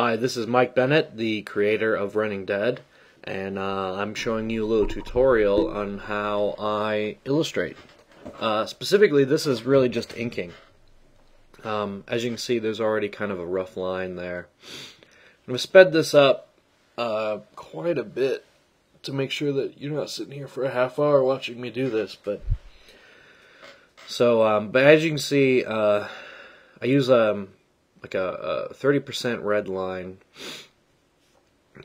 Hi, this is Mike Bennett, the creator of Running Dead, and I'm showing you a little tutorial on how I illustrate. Specifically, this is really just inking. As you can see, there's already kind of a rough line there. I'm going to sped this up quite a bit to make sure that you're not sitting here for a half hour watching me do this. But as you can see, I use like a 30% red line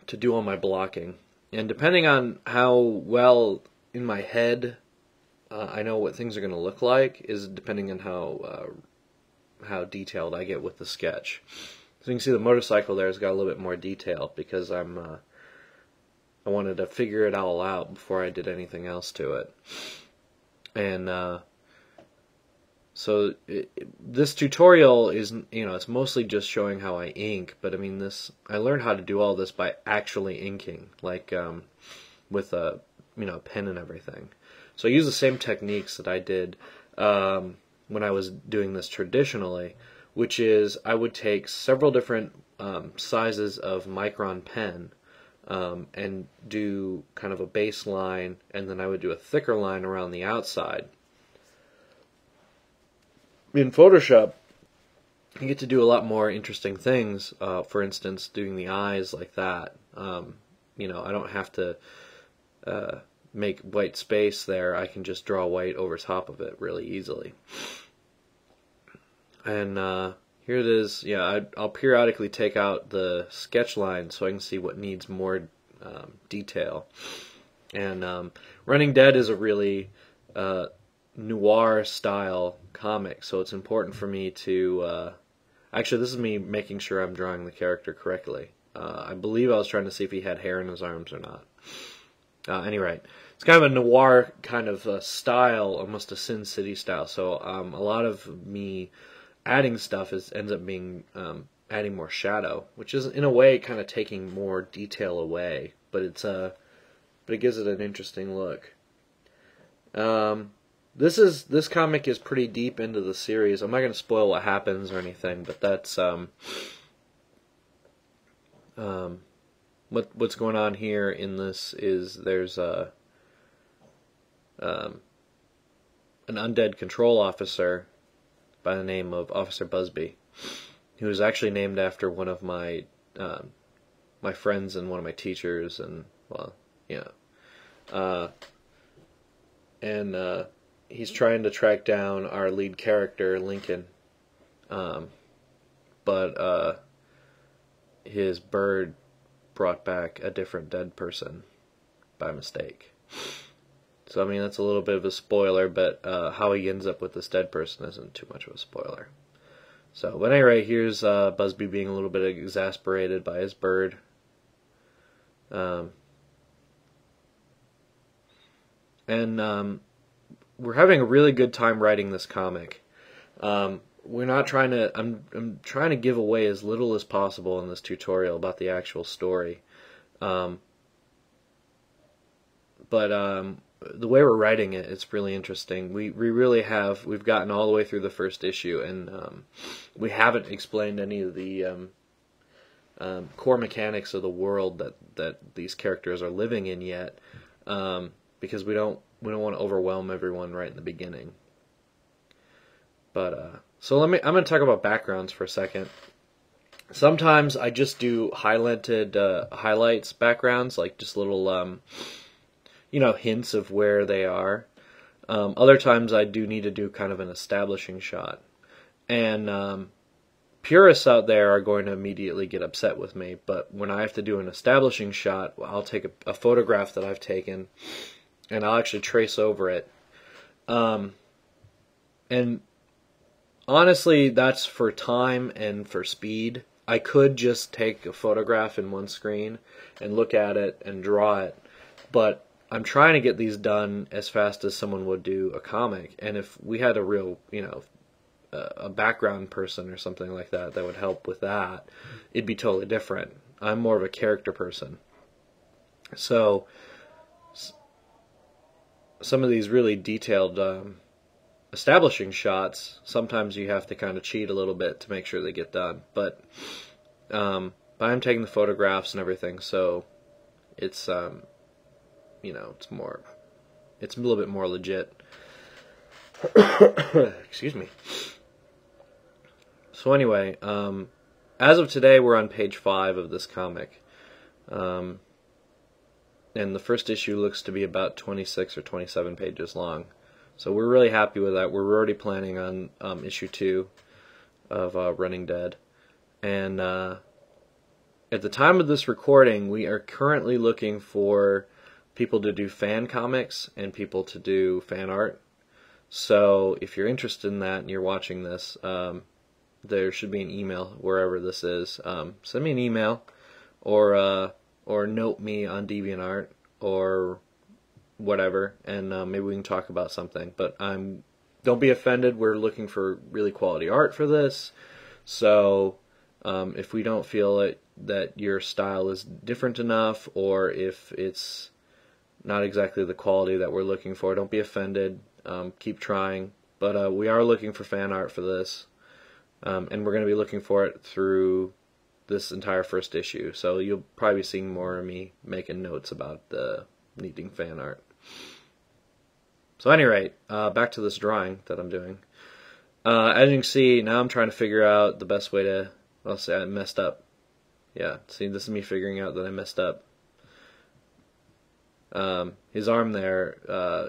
to do all my blocking, and depending on how well in my head I know what things are going to look like is depending on how detailed I get with the sketch. So you can see the motorcycle there has got a little bit more detail because I wanted to figure it all out before I did anything else to it. And this tutorial is, it's mostly just showing how I ink, but I mean I learned how to do all this by actually inking, like with a pen and everything. So I use the same techniques that I did when I was doing this traditionally, which is I would take several different sizes of micron pen and do kind of a base line, and then I would do a thicker line around the outside. In Photoshop, you get to do a lot more interesting things. For instance, doing the eyes like that. I don't have to make white space there. I can just draw white over top of it really easily. And here it is. Yeah, I'll periodically take out the sketch line so I can see what needs more detail. And Running Dead is a really noir style comic, so it's important for me to actually, this is me making sure I'm drawing the character correctly. I believe I was trying to see if he had hair in his arms or not. Anyway, it's kind of a noir kind of style, almost a Sin City style, so a lot of me adding stuff ends up being adding more shadow, which is in a way kind of taking more detail away, but it gives it an interesting look. This comic is pretty deep into the series. I'm not going to spoil what happens or anything, but that's what's going on here in this is there's an undead control officer by the name of Officer Busby, who is actually named after one of my my friends and one of my teachers, and he's trying to track down our lead character, Lincoln, but his bird brought back a different dead person by mistake. So, I mean, that's a little bit of a spoiler, but how he ends up with this dead person isn't too much of a spoiler. So, but anyway, here's Busby being a little bit exasperated by his bird. We're having a really good time writing this comic. We're not trying to. I'm trying to give away as little as possible in this tutorial about the actual story. But the way we're writing it, it's really interesting. We've gotten all the way through the first issue, and we haven't explained any of the core mechanics of the world that these characters are living in yet, because we don't want to overwhelm everyone right in the beginning. But so I'm going to talk about backgrounds for a second. Sometimes I just do highlights backgrounds, like just little hints of where they are. Other times I do need to do kind of an establishing shot, and purists out there are going to immediately get upset with me. But when I have to do an establishing shot, I'll take a photograph that I've taken, and I'll actually trace over it. And honestly, that's for time and for speed. I could just take a photograph in one screen and look at it and draw it, but I'm trying to get these done as fast as someone would do a comic. And if we had a real, a background person or something like that would help with that, it'd be totally different. I'm more of a character person. So some of these really detailed establishing shots, sometimes you have to kind of cheat a little bit to make sure they get done. But But I'm taking the photographs and everything, so it's you know, it's a little bit more legit. Excuse me. So anyway, as of today, we're on page 5 of this comic. And the first issue looks to be about 26 or 27 pages long. So we're really happy with that. We're already planning on issue 2 of Running Dead. And at the time of this recording, we are currently looking for people to do fan comics and people to do fan art. So if you're interested in that and you're watching this, there should be an email wherever this is. Send me an email or note me on DeviantArt or whatever, and maybe we can talk about something. But don't be offended. We're looking for really quality art for this. So if we don't feel that your style is different enough, or if it's not exactly the quality that we're looking for, don't be offended. Keep trying. But we are looking for fan art for this. And we're going to be looking for it through this entire first issue. So you'll probably be seeing more of me making notes about the needing fan art. So at any rate, back to this drawing that I'm doing. As you can see, now I'm trying to figure out the best way to, I'll say I messed up. Yeah, see, this is me figuring out that I messed up. His arm there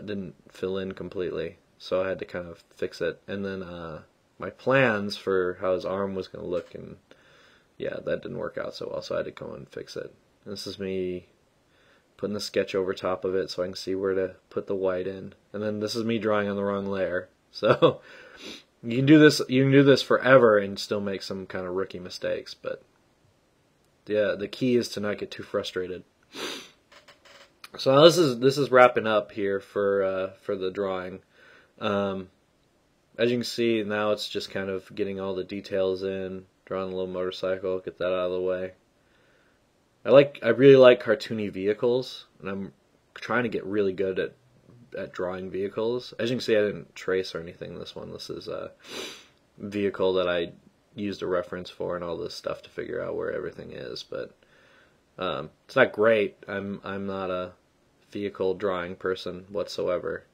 didn't fill in completely, so I had to kind of fix it. And then my plans for how his arm was going to look, and yeah, that didn't work out so well, so I had to go and fix it. And this is me putting the sketch over top of it so I can see where to put the white in. And then this is me drawing on the wrong layer. So you can do this forever and still make some kind of rookie mistakes, but yeah, the key is to not get too frustrated. So now this is wrapping up here for the drawing. As you can see, now it's just kind of getting all the details in, drawing a little motorcycle, get that out of the way. I really like cartoony vehicles, and I'm trying to get really good at drawing vehicles. As you can see, I didn't trace or anything in this one. This is a vehicle that I used a reference for and all this stuff to figure out where everything is, but it's not great. I'm not a vehicle drawing person whatsoever.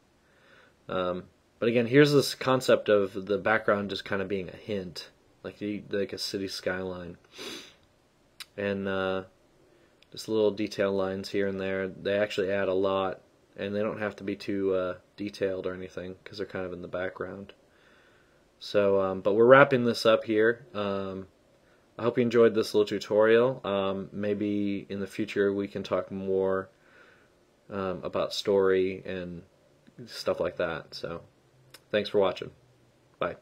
But again, here's this concept of the background just kind of being a hint, like a city skyline, and just little detail lines here and there. They actually add a lot, and they don't have to be too detailed or anything because they're kind of in the background. So, but we're wrapping this up here. I hope you enjoyed this little tutorial. Maybe in the future we can talk more about story and stuff like that. So, thanks for watching. Bye.